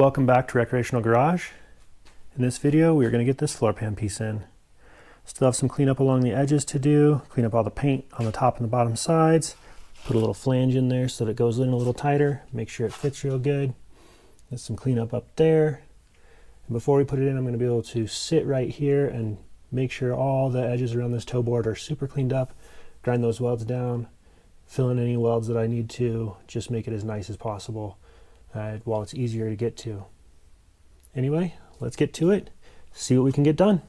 Welcome back to Recreational Garage. In this video we are going to get this floor pan piece in. Still have some cleanup along the edges to do, clean up all the paint on the top and the bottom sides, put a little flange in there so that it goes in a little tighter, make sure it fits real good. There's some cleanup up there. And before we put it in, I'm going to be able to sit right here and make sure all the edges around this toe board are super cleaned up, grind those welds down, fill in any welds that I need to, just make it as nice as possible while it's easier to get to. Anyway, let's get to it, see what we can get done.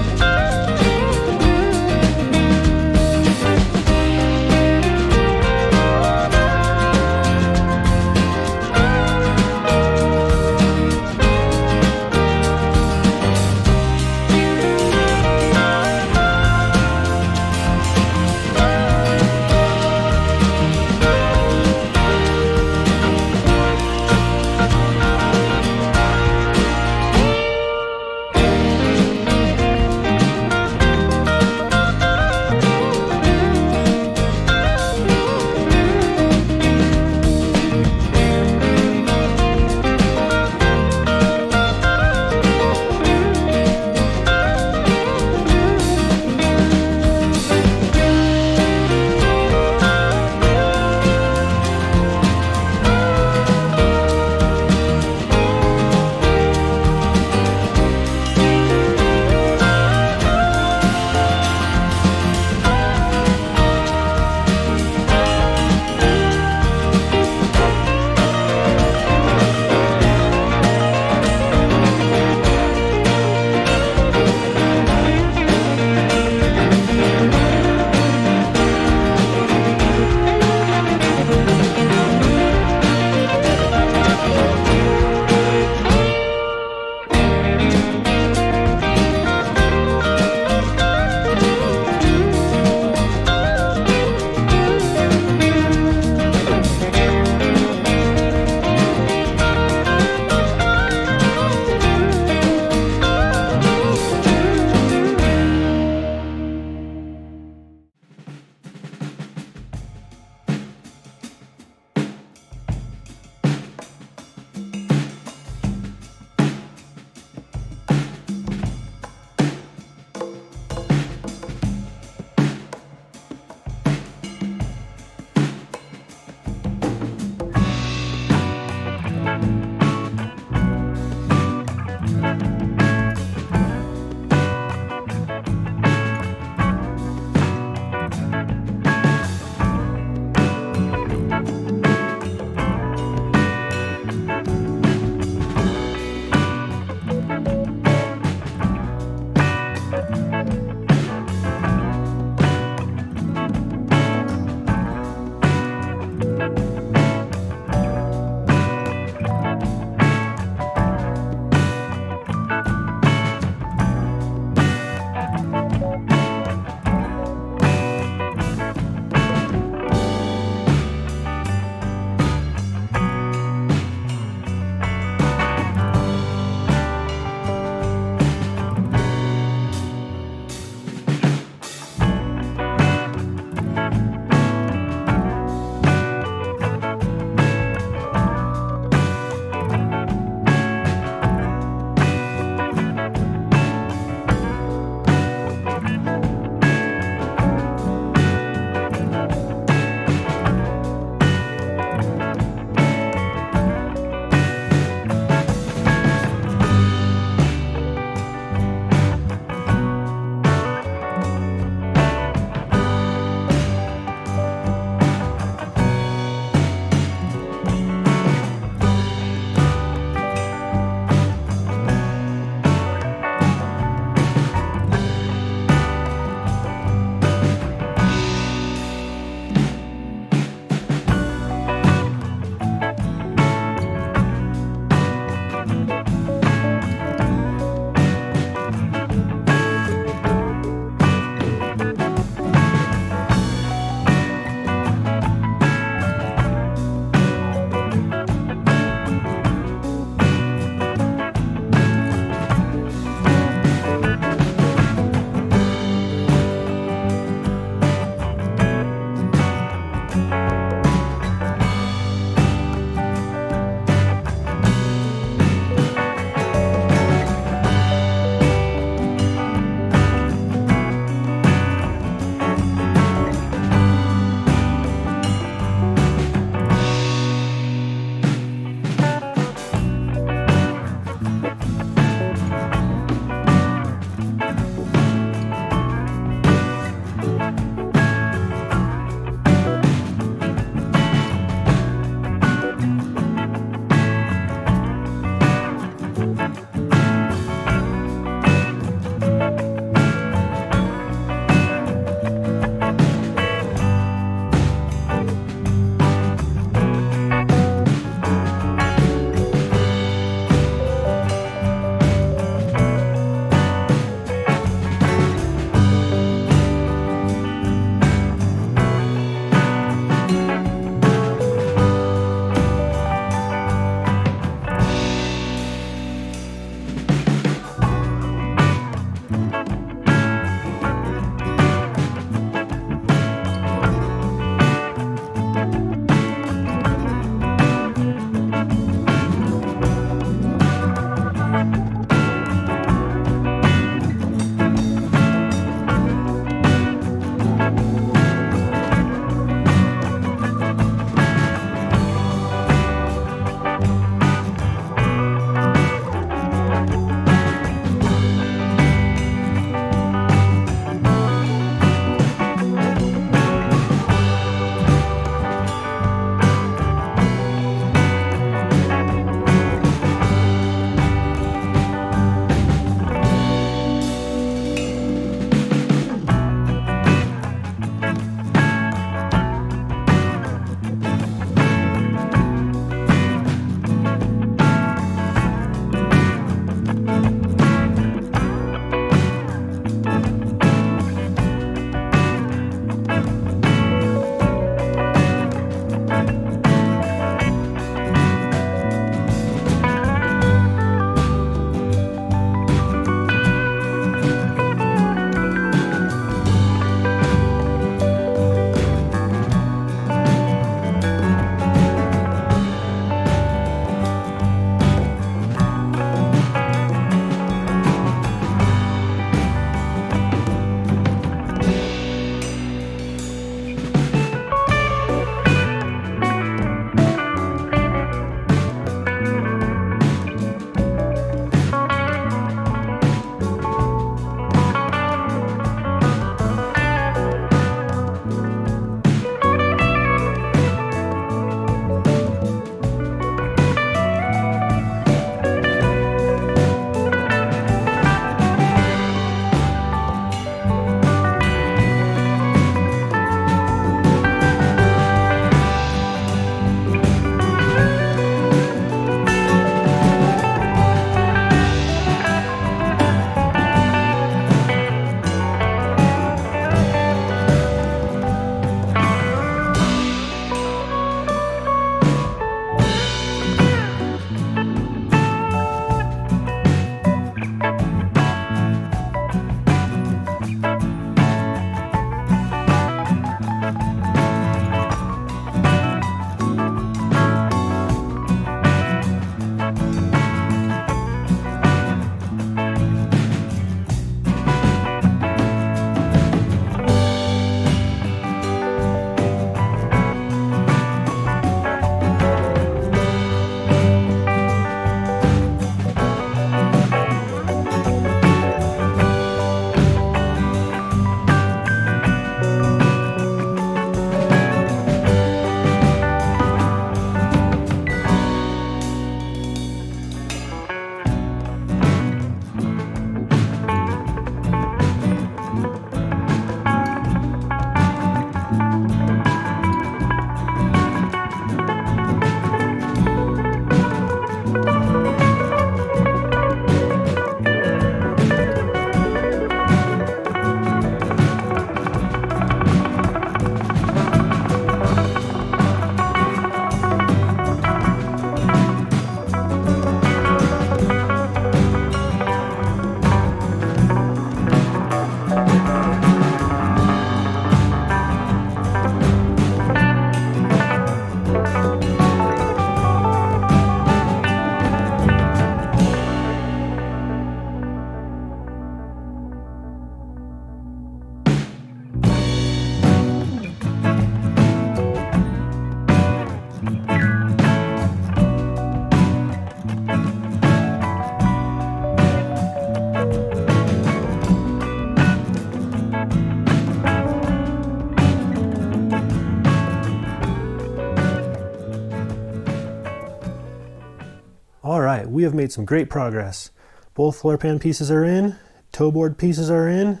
All right, we have made some great progress. Both floor pan pieces are in, toe board pieces are in,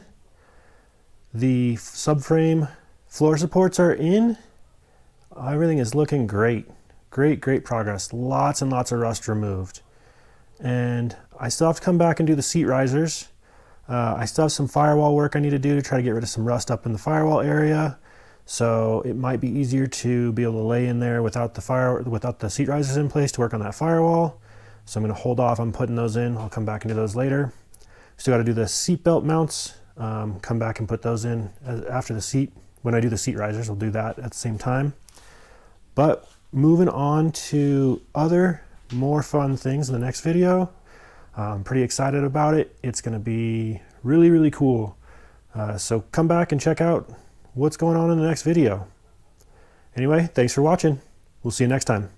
the subframe floor supports are in. Everything is looking great. Great progress. Lots and lots of rust removed. And I still have to come back and do the seat risers. I still have some firewall work I need to do to try to get rid of some rust up in the firewall area. So it might be easier to be able to lay in there without the seat risers in place to work on that firewall. So I'm going to hold off on putting those in. I'll come back and do those later. Still got to do the seat belt mounts. Come back and put those in after the seat. When I do the seat risers, we'll do that at the same time. But moving on to other more fun things in the next video. I'm pretty excited about it. It's going to be really cool. So come back and check out what's going on in the next video. Anyway, thanks for watching. We'll see you next time.